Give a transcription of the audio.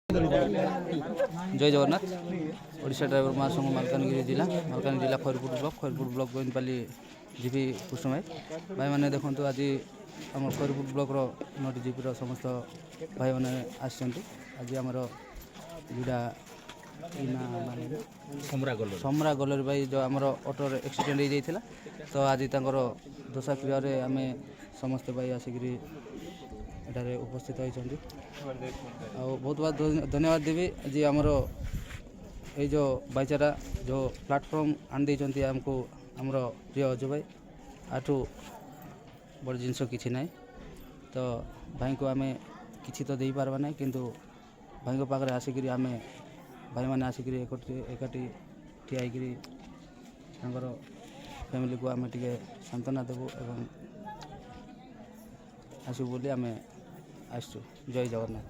जय जगन्नाथ ओडिशा ड्राइवर महासंघ मालकानगिरी जिला खैरपुर ब्लॉक गोविंदपाली जीपी कुसुमाई भाई मैंने देखो आज आम खैरपुर ब्लॉक नटी जीपी समस्त भाई मैंने आज आमर जोड़ा समरा गलर भाई जो आमर ऑटो एक्सीडेंट हो जाता तो आज दशा क्रिय आम समस्त भाई आसिक एठारे उपस्थित होती बहुत बहुत धन्यवाद देवी जी आमर ये जो भाईचारा जो प्लाटफॉर्म आन देती आमको आमर प्रिय अजय भाई आठू बड़ जिनस किसी ना तो भाई को आम कि तो दे पार्बा ना किंतु भाई पाखे आसिक आम भाई मैंने आसिक एकाठी ठियाई फैमिली को आम टे सांत्वना देवु एवं आसू बोली आम आसु जय जगन्नाथ।